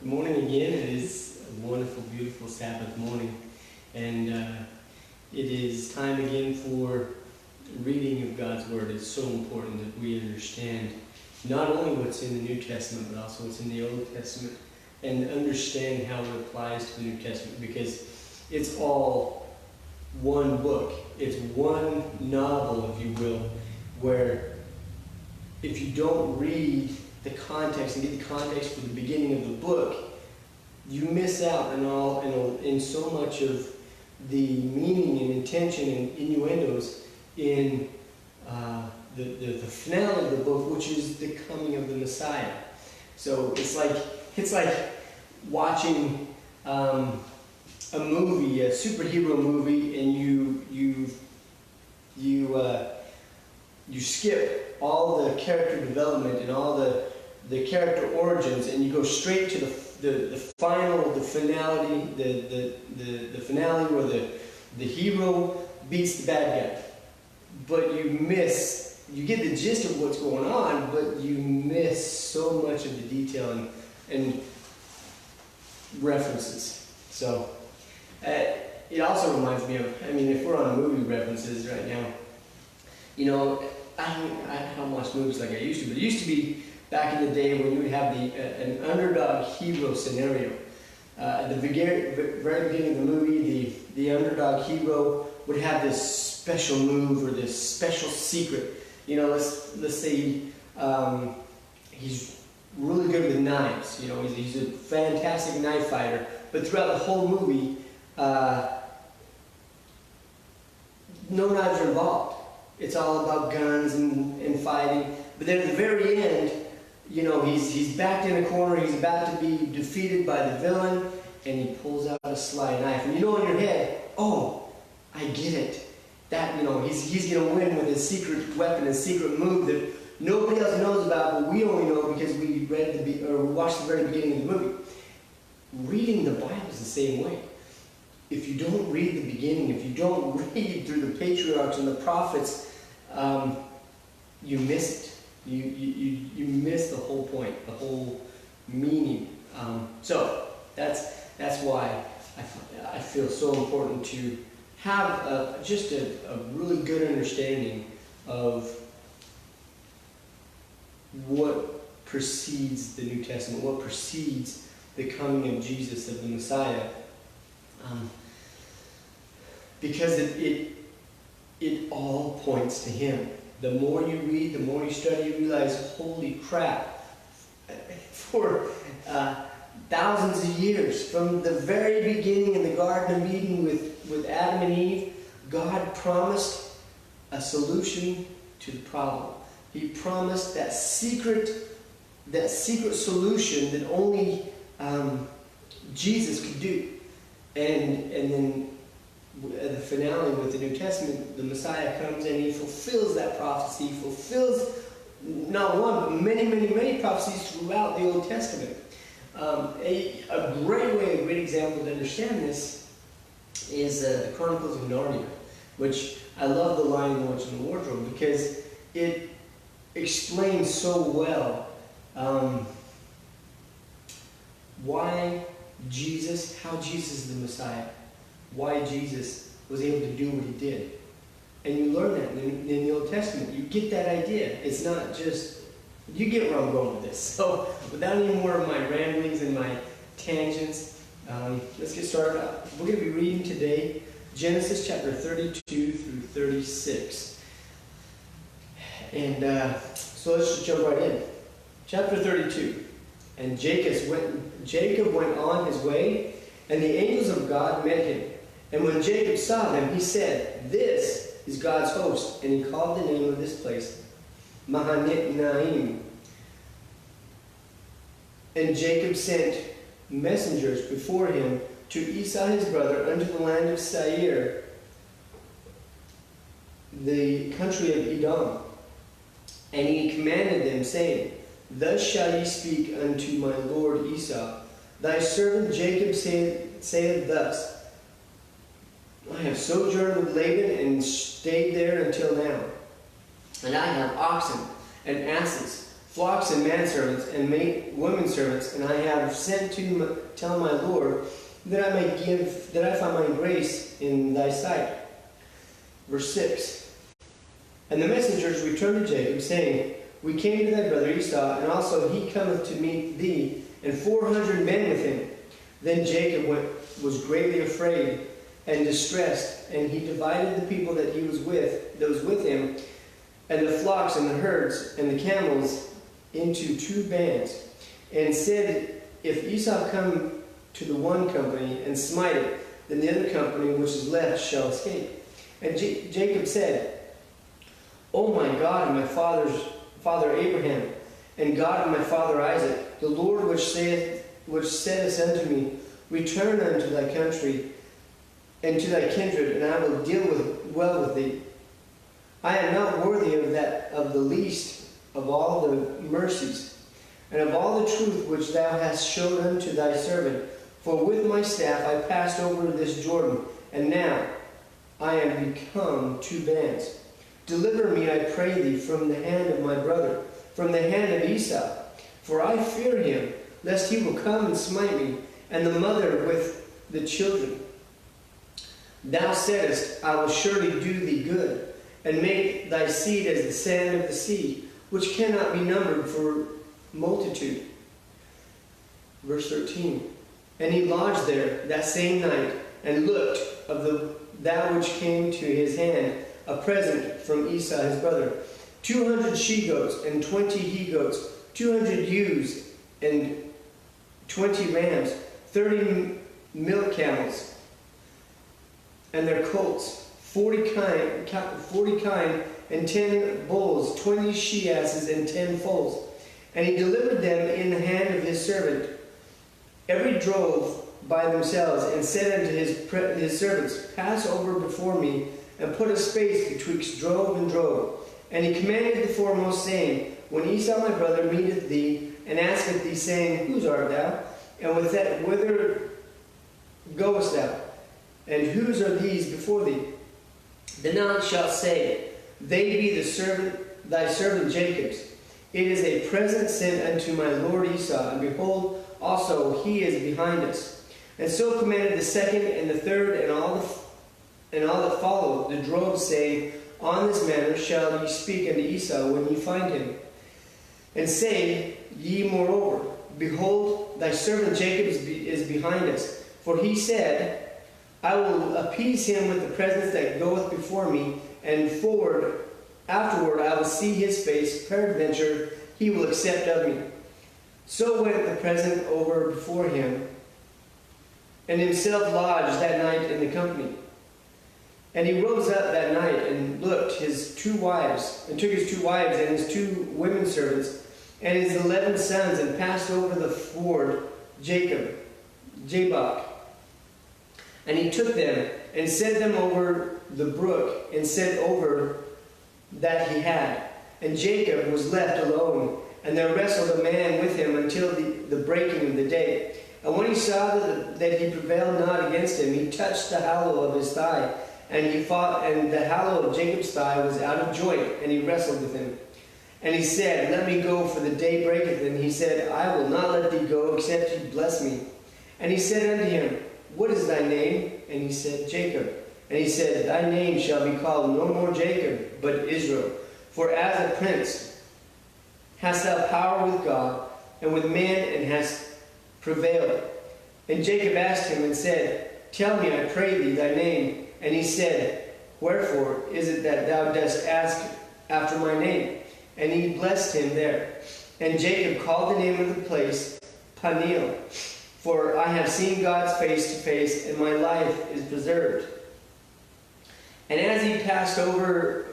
Good morning again. It is a wonderful, beautiful Sabbath morning, and it is time again for reading of God's Word. It's so important that we understand not only what's in the New Testament, but also what's in the Old Testament, and understand how it applies to the New Testament, because it's all one book. It's one novel, if you will, where if you don't read the context and get the context for the beginning of the book, you miss out in so much of the meaning and intention and innuendos in the finale of the book, which is the coming of the Messiah. So it's like watching a movie, a superhero movie, and you skip all the character development and all the character origins, and you go straight to the finale, the finale where the hero beats the bad guy. But you get the gist of what's going on, but you miss so much of the detail and references. So it also reminds me of, if we're on movie references right now, I don't watch movies like I used to, but it used to be back in the day when you would have an underdog hero scenario. At the very beginning of the movie, the underdog hero would have this special move or this special secret. Let's say he's really good with knives. He's a fantastic knife fighter, but throughout the whole movie, no knives are involved. It's all about guns and fighting. But then at the very end, he's backed in a corner, he's about to be defeated by the villain, and he pulls out a sly knife. And in your head, oh, I get it. That, he's going to win with his secret weapon, his secret move that nobody else knows about, but we only know because we watched the very beginning of the movie. Reading the Bible is the same way. If you don't read the beginning, if you don't read through the patriarchs and the prophets, you miss it. You miss the whole point, the whole meaning. So that's why I feel so important to have just a really good understanding of what precedes the New Testament, what precedes the coming of Jesus, of the Messiah. Because it all points to Him. The more you read, the more you study, you realize, holy crap, for thousands of years, from the very beginning in the Garden of Eden with Adam and Eve, God promised a solution to the problem. He promised that secret solution that only Jesus could do. And then at the finale with the New Testament, the Messiah comes and He fulfills that prophecy. He fulfills not one, but many, many, many prophecies throughout the Old Testament. A great example to understand this is the Chronicles of Narnia, which I love the Lion, the Witch, and the Wardrobe, because it explains so well how Jesus is the Messiah, why Jesus was able to do what He did. And you learn that in the Old Testament. You get that idea. It's not just, you get where I'm going with this. So without any more of my ramblings and my tangents, let's get started out. We're going to be reading today Genesis chapter 32 through 36. And so let's just jump right in. Chapter 32. And Jacob went on his way, and the angels of God met him. And when Jacob saw them, he said, "This is God's host." And he called the name of this place Mahanaim. And Jacob sent messengers before him to Esau his brother unto the land of Seir, the country of Edom. And he commanded them, saying, "Thus shall ye speak unto my lord Esau, Thy servant Jacob saith thus, I have sojourned with Laban and stayed there until now. And I have oxen and asses, flocks and manservants, and women servants, and I have sent to tell my Lord that I find grace in thy sight. Verse 6. And the messengers returned to Jacob, saying, We came to thy brother Esau, and also he cometh to meet thee, and 400 men with him. Then Jacob was greatly afraid and distressed, and he divided the people that was with him, and the flocks and the herds and the camels into 2 bands, and said, If Esau come to the one company and smite it, then the other company which is left shall escape. And Jacob said, O my God and my father Abraham, and God of my father Isaac, the Lord which saidst unto me, Return unto thy country and to thy kindred, and I will deal well with thee. I am not worthy of the least of all the mercies, and of all the truth which thou hast showed unto thy servant. For with my staff I passed over this Jordan, and now I am become 2 bands. Deliver me, I pray thee, from the hand of my brother, from the hand of Esau, for I fear him, lest he will come and smite me, and the mother with the children. Thou saidst, I will surely do thee good, and make thy seed as the sand of the sea, which cannot be numbered for multitude. Verse 13. And he lodged there that same night, and looked of that which came to his hand, a present from Esau his brother, 200 she-goats, and 20 he-goats, 200 ewes, and 20 rams, 30 milk camels, and their colts, 40 kine, and 10 bulls, 20 she-asses, and 10 foals. And he delivered them in the hand of his servant, every drove by themselves, and said unto his servants, Pass over before me, and put a space betwixt drove and drove. And he commanded the foremost, saying, When Esau my brother meeteth thee, and asketh thee, saying, Whose art thou? And with that, whither goest thou? And whose are these before thee? Then thou shalt say, They be thy servant Jacob's. It is a present sent unto my lord Esau, and behold, also he is behind us. And so commanded the second and the third and all that followed the drove, saying, On this manner shall ye speak unto Esau when ye find him. And say ye moreover, Behold, thy servant Jacob is behind us. For he said, I will appease him with the presence that goeth before me, and afterward I will see his face, peradventure he will accept of me. So went the present over before him, and himself lodged that night in the company. And he rose up that night and took his 2 wives and his 2 women servants and his 11 sons, and passed over the ford Jabbok. And he took them and sent them over the brook, and sent over that he had. And Jacob was left alone, and there wrestled a man with him until the breaking of the day. And when he saw that he prevailed not against him, he touched the hollow of his thigh, and he fought, and the hollow of Jacob's thigh was out of joint, and he wrestled with him. And he said, Let me go, for the day breaketh. And he said, I will not let thee go, except ye bless me. And he said unto him, What is thy name? And he said, Jacob. And he said, Thy name shall be called no more Jacob, but Israel. For as a prince hast thou power with God and with men, and hast prevailed. And Jacob asked him and said, Tell me, I pray thee, thy name. And he said, Wherefore is it that thou dost ask after my name? And he blessed him there. And Jacob called the name of the place Peniel, for I have seen God's face to face, and my life is preserved. And as he passed over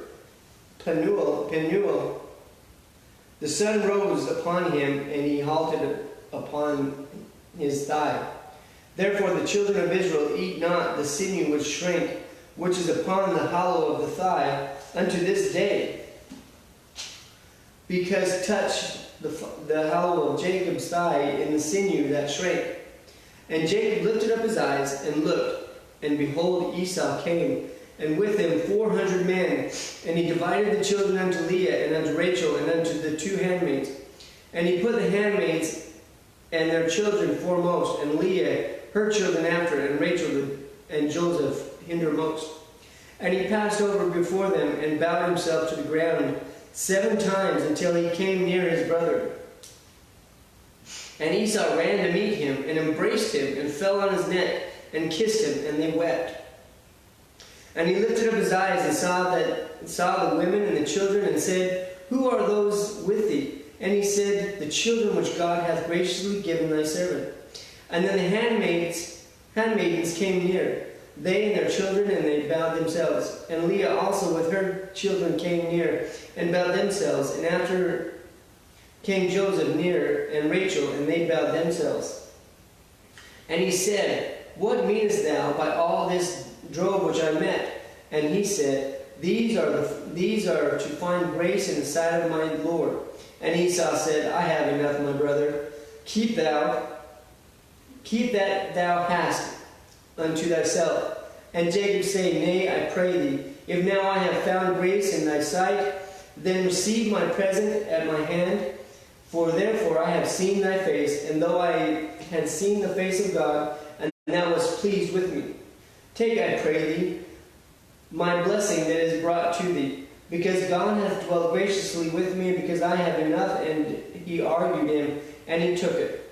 Penuel, the sun rose upon him, and he halted upon his thigh. Therefore the children of Israel eat not the sinew which shrank, which is upon the hollow of the thigh, unto this day, because touched the hollow of Jacob's thigh in the sinew that shrank. And Jacob lifted up his eyes and looked, and behold, Esau came, and with him 400 men. And he divided the children unto Leah, and unto Rachel, and unto the 2 handmaids. And he put the handmaids and their children foremost, and Leah her children after, and Rachel and Joseph hindermost. And he passed over before them, and bowed himself to the ground 7 times, until he came near his brother. And Esau ran to meet him, and embraced him, and fell on his neck, and kissed him, and they wept. And he lifted up his eyes, and saw the women and the children, and said, Who are those with thee? And he said, The children which God hath graciously given thy servant. And then the handmaidens came near, they and their children, and they bowed themselves. And Leah also with her children came near, and bowed themselves. And after came Joseph near, and Rachel, and they bowed themselves. And he said, What meanest thou by all this drove which I met? And he said, These are to find grace in the sight of my Lord. And Esau said, I have enough, my brother. Keep that thou hast unto thyself. And Jacob said, Nay, I pray thee, if now I have found grace in thy sight, then receive my present at my hand. For therefore I have seen thy face, and though I had seen the face of God, and thou wast pleased with me. Take, I pray thee, my blessing that is brought to thee, because God hath dwelt graciously with me, because I have enough. And he argued him, and he took it.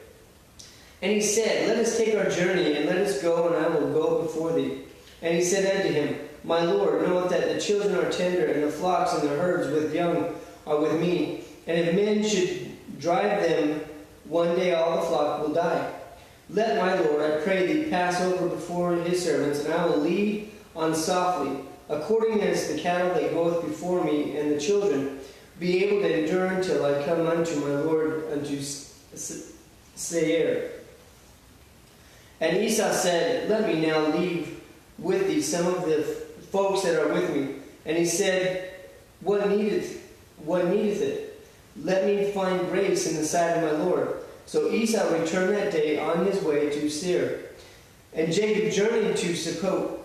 And he said, Let us take our journey, and let us go, and I will go before thee. And he said unto him, My Lord, knoweth that the children are tender, and the flocks and the herds with young are with me. And if men should drive them, one day all the flock will die. Let my Lord, I pray thee, pass over before his servants, and I will lead on softly, according as the cattle that goeth before me, and the children be able to endure until I come unto my Lord unto Seir. And Esau said, Let me now leave with thee some of the folks that are with me. And he said, What needeth it? Let me find grace in the sight of my Lord. So Esau returned that day on his way to Seir. And Jacob journeyed to Succoth,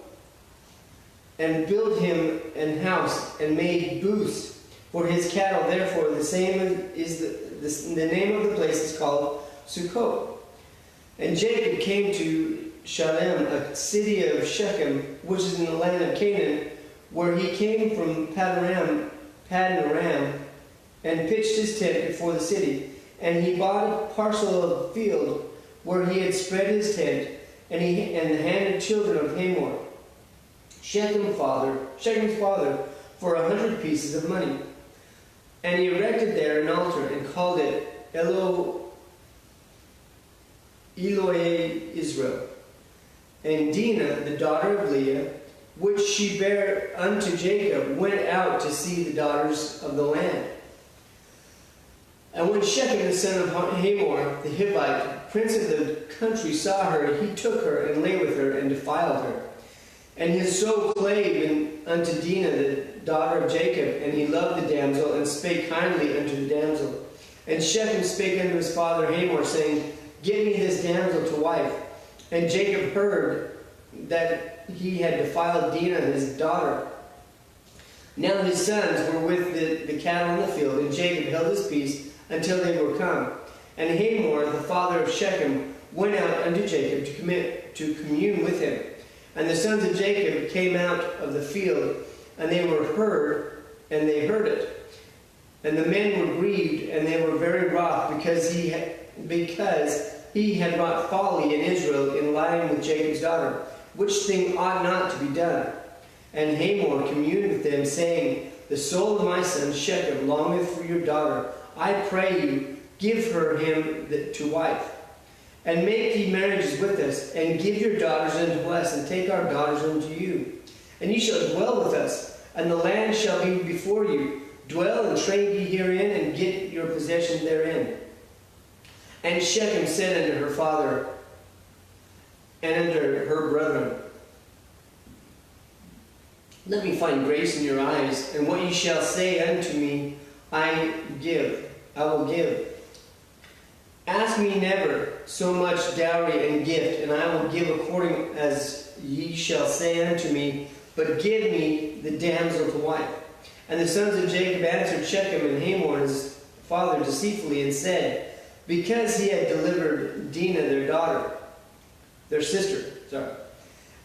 and built him an house, and made booths for his cattle. Therefore the name of the place is called Succoth. And Jacob came to Shalem, a city of Shechem, which is in the land of Canaan, where he came from Paddan Aram, and pitched his tent before the city. And he bought a parcel of field where he had spread his tent, and the handed children of Hamor, Shechem's father, for 100 pieces of money. And he erected there an altar, and called it Elohei Israel. And Dinah, the daughter of Leah, which she bare unto Jacob, went out to see the daughters of the land. And when Shechem, the son of Hamor, the Hivite, prince of the country, saw her, he took her, and lay with her, and defiled her. And his soul clave unto Dinah, the daughter of Jacob, and he loved the damsel, and spake kindly unto the damsel. And Shechem spake unto his father Hamor, saying, Give me this damsel to wife. And Jacob heard that he had defiled Dinah, his daughter. Now his sons were with the cattle in the field, and Jacob held his peace until they were come. And Hamor, the father of Shechem, went out unto Jacob to commune with him. And the sons of Jacob came out of the field, and they heard it. And the men were grieved, and they were very wroth, because he had wrought folly in Israel in lying with Jacob's daughter, which thing ought not to be done. And Hamor communed with them, saying, The soul of my son Shechem longeth for your daughter. I pray you, give her him to wife. And make ye marriages with us, and give your daughters unto us, and take our daughters unto you. And ye shall dwell with us, and the land shall be before you. Dwell and trade ye herein, and get your possession therein. And Shechem said unto her father and unto her brethren, Let me find grace in your eyes, and what ye shall say unto me I will give. Ask me never so much dowry and gift, and I will give according as ye shall say unto me, but give me the damsel to wife. And the sons of Jacob answered Shechem and Hamor his father deceitfully and said, because he had delivered Dinah their sister.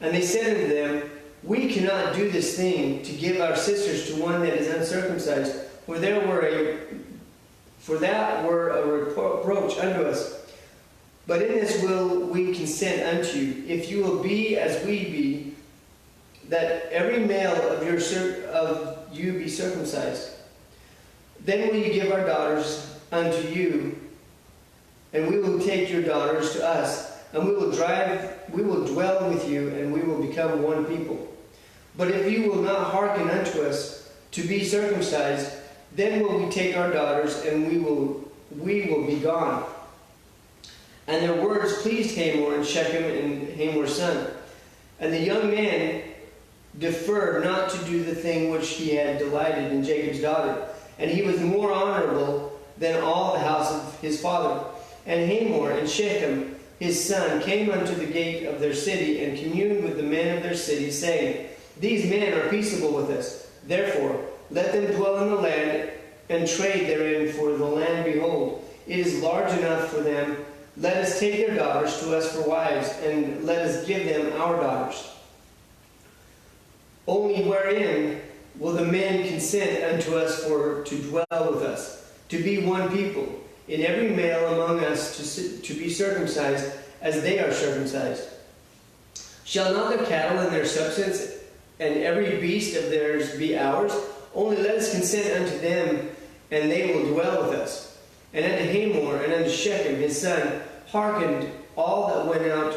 And they said unto them, we cannot do this thing to give our sisters to one that is uncircumcised, for that were a reproach unto us. But in this will we consent unto you, if you will be as we be, that every male of you be circumcised. Then will you give our daughters unto you, and we will take your daughters to us, and we will dwell with you, and we will become one people. But if you will not hearken unto us to be circumcised, then will we take our daughters, and we will be gone. And their words pleased Hamor and Shechem and Hamor's son. And the young man deferred not to do the thing which he had delighted in Jacob's daughter. And he was more honorable than all the house of his father. And Hamor and Shechem his son came unto the gate of their city, and communed with the men of their city, saying, these men are peaceable with us. Therefore, let them dwell in the land, and trade therein, for the land, behold, it is large enough for them. Let us take their daughters to us for wives, and let us give them our daughters. Only wherein will the men consent unto us to dwell with us, to be one people, in every male among us to be circumcised as they are circumcised? Shall not their cattle and their substance and every beast of theirs be ours? Only let us consent unto them, and they will dwell with us. And unto Hamor and unto Shechem his son hearkened all that went out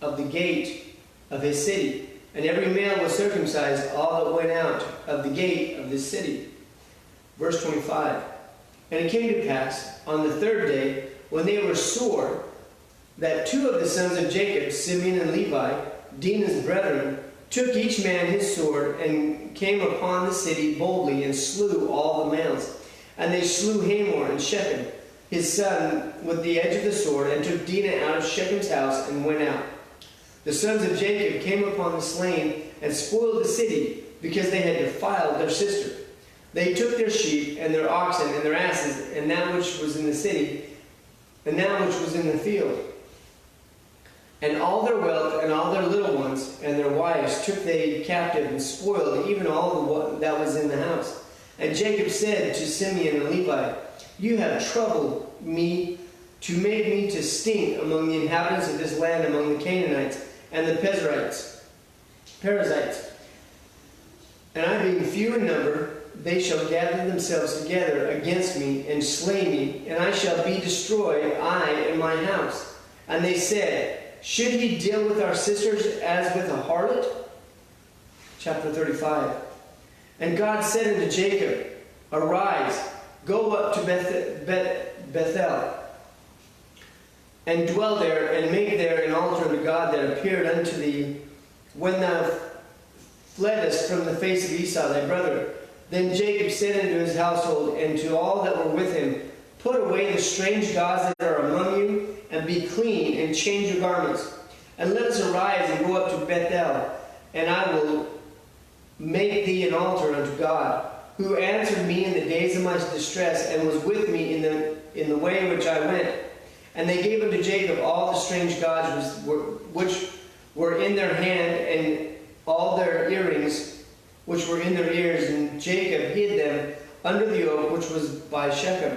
of the gate of his city. And every male was circumcised, all that went out of the gate of this city. Verse 25. And it came to pass on the third day, when they were sore, that two of the sons of Jacob, Simeon and Levi, Dinah's brethren, took each man his sword, and came upon the city boldly, and slew all the males. And they slew Hamor and Shechem his son with the edge of the sword, and took Dinah out of Shechem's house, and went out. The sons of Jacob came upon the slain, and spoiled the city, because they had defiled their sister. They took their sheep, and their oxen, and their asses, and that which was in the city, and that which was in the field. And all their wealth, and all their little ones, and their wives took they captive, and spoiled even all that was in the house. And Jacob said to Simeon and Levi, you have troubled me to make me to stink among the inhabitants of this land, among the Canaanites and the Perizzites. And I being few in number, they shall gather themselves together against me, and slay me, and I shall be destroyed, I and my house. And they said, should he deal with our sisters as with a harlot? Chapter 35. And God said unto Jacob, arise, go up to Bethel, and dwell there, and make there an altar unto God that appeared unto thee when thou fleddest from the face of Esau thy brother. Then Jacob said unto his household, and to all that were with him, put away the strange gods that are among you, and be clean, and change your garments. And let us arise and go up to Bethel, and I will make thee an altar unto God, who answered me in the days of my distress, and was with me in the way which I went. And they gave unto Jacob all the strange gods which were in their hand, and all their earrings which were in their ears. And Jacob hid them under the oak which was by Shechem.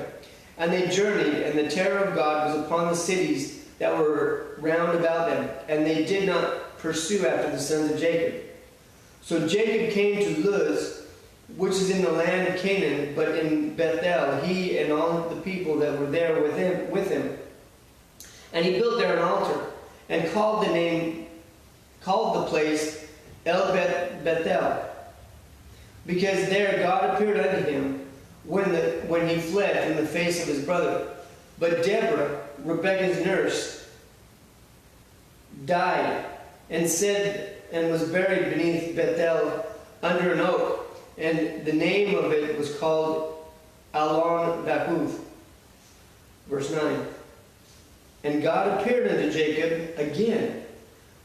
And they journeyed, and the terror of God was upon the cities that were round about them, and they did not pursue after the sons of Jacob. So Jacob came to Luz, which is in the land of Canaan, but in Bethel, he and all the people that were there with him. And he built there an altar, and called the place El Bethel, because there God appeared unto him when he fled from the face of his brother. But Deborah, Rebekah's nurse, died, and was buried beneath Bethel under an oak, and the name of it was called Alon Bakuth. Verse 9. And God appeared unto Jacob again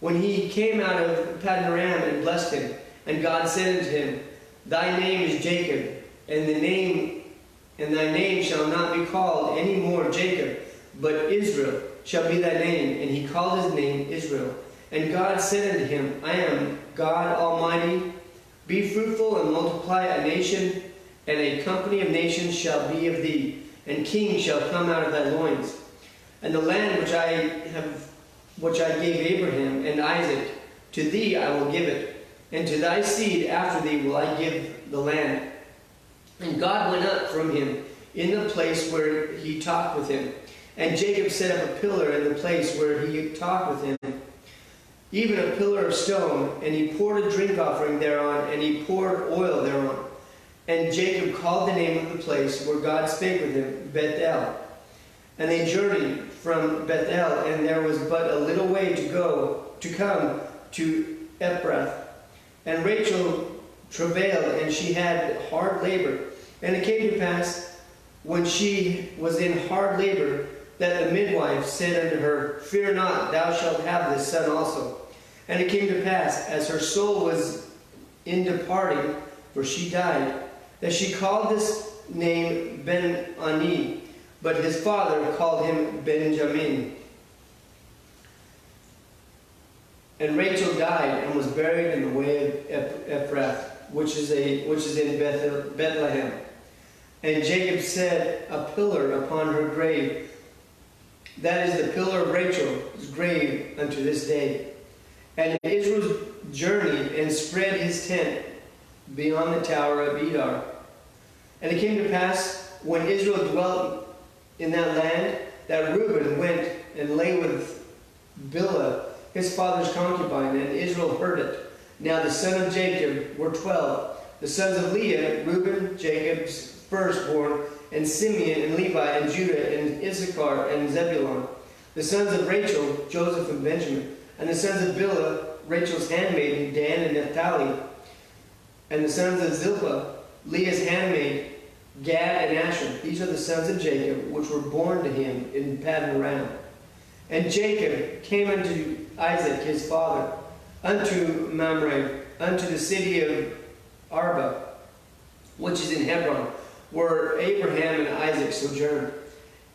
when he came out of Padanaram, and blessed him. And God said unto him, thy name is Jacob, and and thy name shall not be called any more Jacob, but Israel shall be thy name. And he called his name Israel. And God said unto him, I am God Almighty. Be fruitful and multiply. A nation and a company of nations shall be of thee, and kings shall come out of thy loins. And the land which I gave Abraham and Isaac, to thee I will give it, and to thy seed after thee will I give the land. And God went up from him in the place where he talked with him. And Jacob set up a pillar in the place where he talked with him, even a pillar of stone. And he poured a drink offering thereon, and he poured oil thereon. And Jacob called the name of the place where God spake with him, Bethel. And they journeyed from Bethel, and there was but a little way to come to Ephrath. And Rachel travailed, and she had hard labor. And it came to pass, when she was in hard labor, that the midwife said unto her, Fear not, thou shalt have this son also. And it came to pass, as her soul was in departing, for she died, that she called this name Ben-Ani, but his father called him Benjamin. And Rachel died and was buried in the way of Ephrath, which is in Bethlehem. And Jacob set a pillar upon her grave. That is the pillar of Rachel's grave unto this day. And Israel journeyed and spread his tent beyond the tower of Edar. And it came to pass, when Israel dwelt in that land, that Reuben went and lay with Bilhah, his father's concubine, and Israel heard it. Now the sons of Jacob were 12. The sons of Leah, Reuben, Jacob's firstborn, and Simeon, and Levi, and Judah, and Issachar, and Zebulun. The sons of Rachel, Joseph and Benjamin. And the sons of Bilhah, Rachel's handmaiden, Dan and Naphtali. And the sons of Zilpah, Leah's handmaid, Gad and Asher. These are the sons of Jacob, which were born to him in Paddan Aram. And Jacob came unto Isaac his father, unto Mamre, unto the city of Arba, which is in Hebron, where Abraham and Isaac sojourned.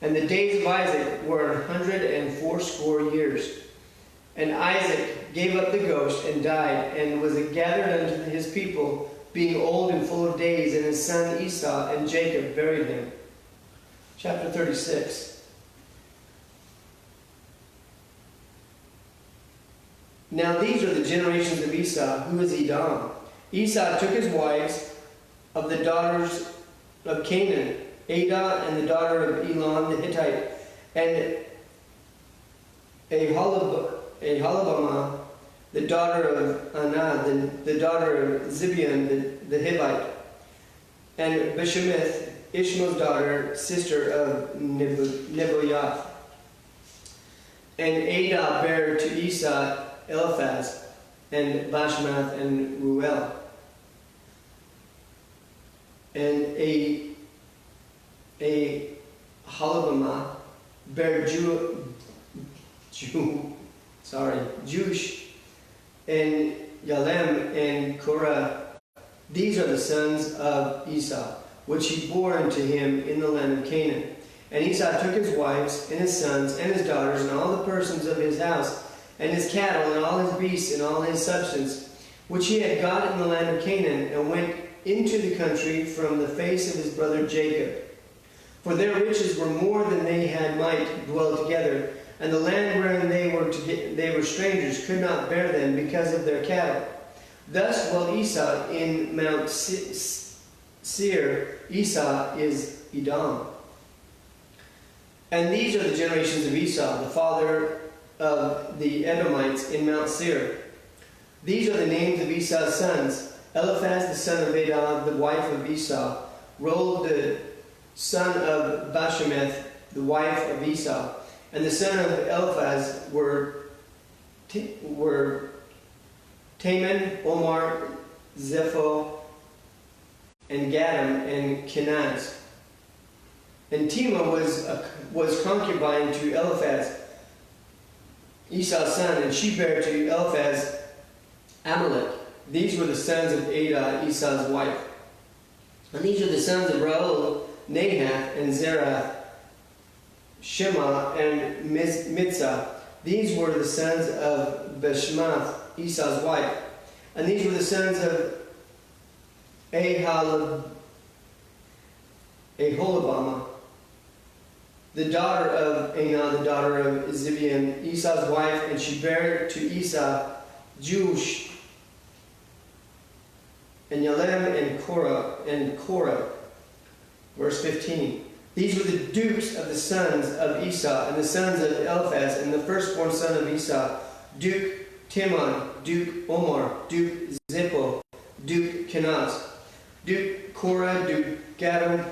And the days of Isaac were 180 years. And Isaac gave up the ghost and died, and was gathered unto his people, being old and full of days, and his son Esau and Jacob buried him. Chapter 36. Now these are the generations of Esau, who is Edom. Esau took his wives of the daughters of Canaan, Adah and the daughter of Elon the Hittite, and Aholibamah, the daughter of Anah, the daughter of Zibeon the Hivite, and Beshemith, Ishmael's daughter, sister of Nebaioth. And Adah bare to Esau Eliphaz, and Bashmath, and Ruel. And Aholibamah bare Jush, and Yalem, and Korah. These are the sons of Esau, which he bore unto him in the land of Canaan. And Esau took his wives, and his sons, and his daughters, and all the persons of his house, and his cattle, and all his beasts, and all his substance, which he had got in the land of Canaan, and went into the country from the face of his brother Jacob. For their riches were more than they had might dwell together, and the land wherein they were strangers could not bear them because of their cattle. Thus dwelt Esau in Mount Seir. Esau is Edom. And these are the generations of Esau, the father of the Edomites in Mount Seir. These are the names of Esau's sons: Eliphaz the son of Adah, the wife of Esau; Reuel the son of Bashemeth, the wife of Esau. And the son of Eliphaz were Taman, Omar, Zepho, and Gatam, and Kenaz. And Timah was concubine to Eliphaz, Esau's son, and she bare to Eliphaz Amalek. These were the sons of Adah, Esau's wife. And these are the sons of Reuel, Nahath, and Zerath, Shema, and Mitzah. These were the sons of Bashmath, Esau's wife. And these were the sons of Aholibamah, the daughter of Anah, the daughter of Zibeon, Esau's wife, and she bare to Esau Jeush, and Yalem, and Korah. Verse 15. These were the dukes of the sons of Esau, and the sons of Eliphaz, and the firstborn son of Esau, Duke Timon, Duke Omar, Duke Zippo, Duke Kenaz, Duke Korah, Duke Gadam,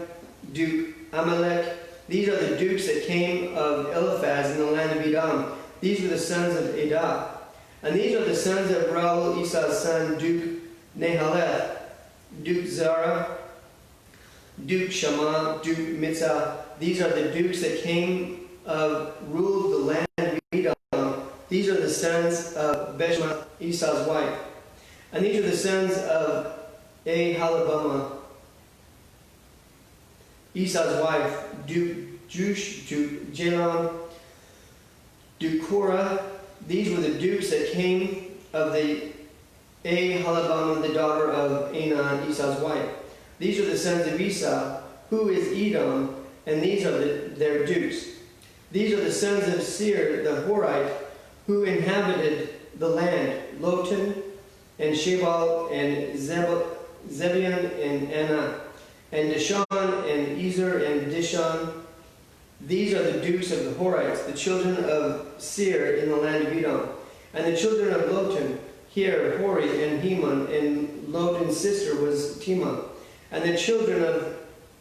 Duke Amalek. These are the dukes that came of Eliphaz in the land of Edom. These were the sons of Edah. And these are the sons of Raul, Esau's son, Duke Nahaleth, Duke Zara, Duke Shammah, Duke Mitzah. These are the dukes that came of ruled the land of Edom. These are the sons of Beshmath, Esau's wife. And these are the sons of Aholibamah, Esau's wife, Duke Jush, Duke Jalam, Duke Korah. These were the dukes that came of the Aholibamah, the daughter of Anah, Esau's wife. These are the sons of Esau, who is Edom, and these are their dukes. These are the sons of Seir, the Horite, who inhabited the land, Lotan, and Shebal, and Zebion, and Anah, and Dishon, and Ezer, and Dishon. These are the dukes of the Horites, the children of Seir in the land of Edom. And the children of Lotan, here Hori and Heman, and Lotan's sister was Timah. And the children of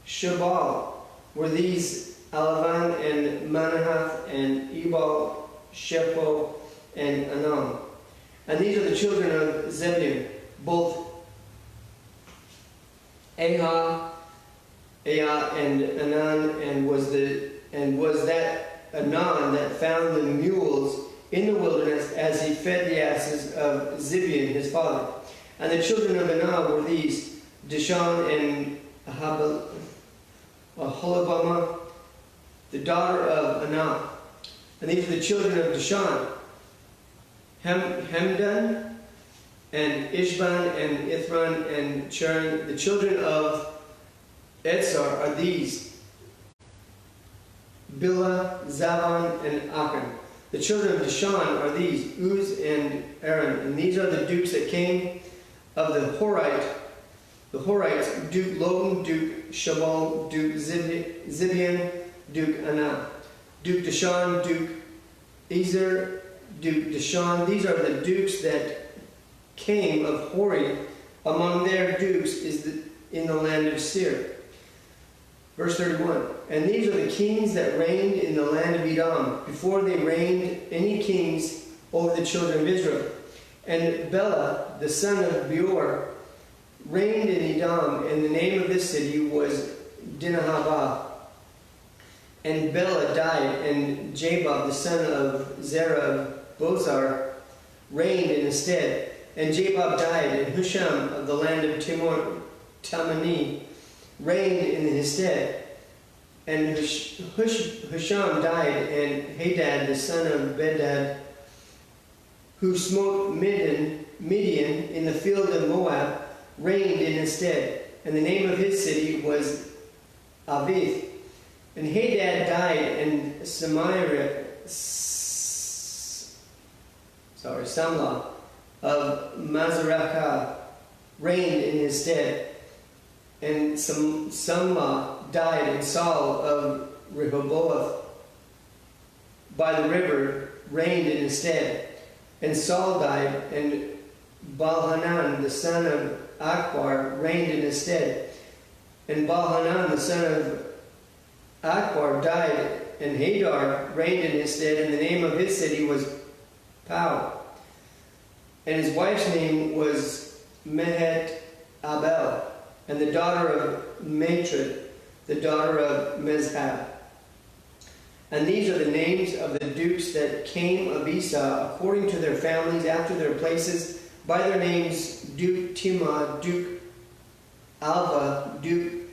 Shebal were these, Alavan, and Manahath, and Ebal, Shepho, and Anam. And these are the children of Zebulun, both Ahah, and Anan, and was that Anan that found the mules in the wilderness as he fed the asses of Zibeon his father. And the children of Anah were these, Dishon and Aholibamah, the daughter of Anah. And these are the children of Dishon, Hemdan, and Ishban, and Ithran, and Chern. The children of Etzar are these, Bilhah, Zavan, and Achan. The children of Dishon are these, Uz and Aaron. And these are the dukes that came of the Horites, Duke Lotan, Duke Shabal, Duke Zibeon, Duke Anah, Duke Dishon, Duke Ezer, Duke Dishon. These are the dukes that came of Hori. Among their dukes is in the land of Seir. Verse 31. And these are the kings that reigned in the land of Edom, before they reigned any kings over the children of Israel. And Bela, the son of Beor, reigned in Edom, and the name of this city was Dinahaba. And Bela died, and Jabab, the son of Zerah of Bozar, reigned in his stead. And Jabab died, and Husham of the land of Tamani reigned in his stead. And Husham died, and Hadad, the son of Bedad, who smote Midian in the field of Moab, reigned in his stead. And the name of his city was Avith. And Hadad died, and Samlah of Mazarachah reigned in his stead. And Samlah died, and Saul of Rehoboth by the river reigned in his stead. And Saul died, and Baalhanan, the son of Akbar, reigned in his stead. And Baalhanan, the son of Akbar, died, and Hadar reigned in his stead, and the name of his city was Pau. And his wife's name was Mehet Abel, and the daughter of Matred, the daughter of Mezhab. And these are the names of the dukes that came of Esau, according to their families, after their places, by their names: Duke Timah, Duke Alva, Duke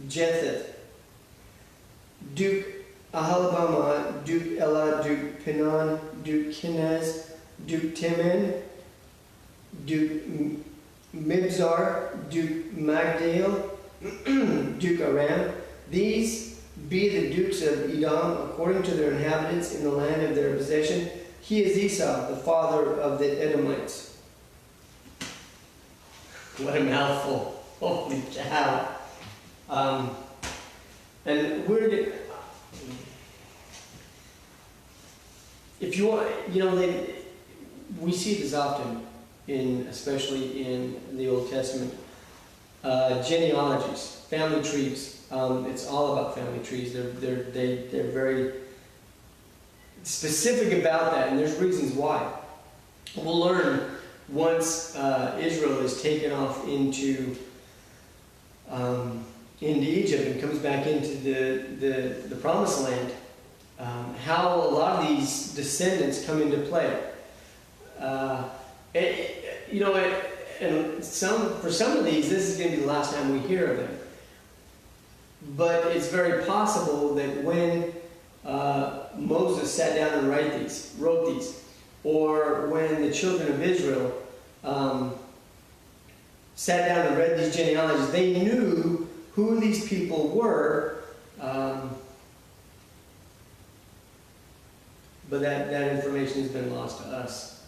Jetheth, Duke Ahalabama, Duke Elah, Duke Pinon, Duke Kinez, Duke Timin, Duke Mibzar, Duke Magdal, Duke Aram. These be the dukes of Edom, according to their inhabitants in the land of their possession. He is Esau, the father of the Edomites. What a mouthful. Holy cow. And if you want, we see this often, especially in the Old Testament, genealogies, family trees. It's all about family trees. They're very specific about that, and there's reasons why. We'll learn once Israel is taken off into Egypt and comes back into the Promised Land, how a lot of these descendants come into play. And for some of these, this is going to be the last time we hear of them. But it's very possible that when Moses sat down and wrote these, or when the children of Israel sat down and read these genealogies, they knew who these people were, but that information has been lost to us.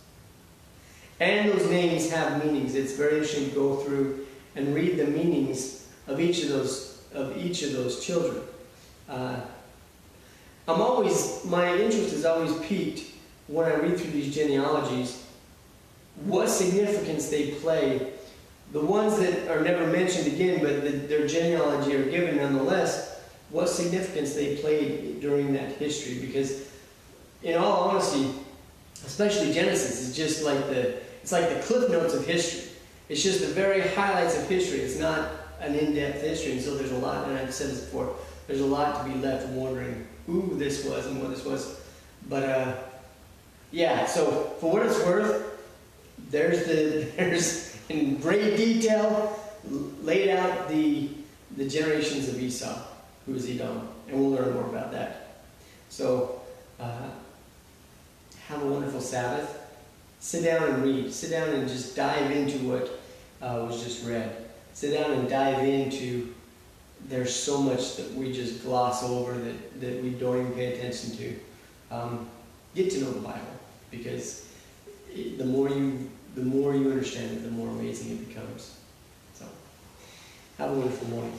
And those names have meanings. It's very interesting to go through and read the meanings of each of those children. My interest is always piqued when I read through these genealogies, what significance they play. The ones that are never mentioned again, but their genealogy are given nonetheless, what significance they played during that history. Because, in all honesty, especially Genesis is just like it's like the cliff notes of history. It's just the very highlights of history. It's not an in-depth history, and so there's a lot, and I've said this before, there's a lot to be left wondering who this was and what this was. But so for what it's worth, there's in great detail laid out the generations of Esau, who is Edom, and we'll learn more about that. So have a wonderful Sabbath. Sit down and read. Sit down and just dive into what was just read. Sit down and dive into, there's so much that we just gloss over that we don't even pay attention to. Get to know the Bible, because the more you understand it, the more amazing it becomes. So, have a wonderful morning.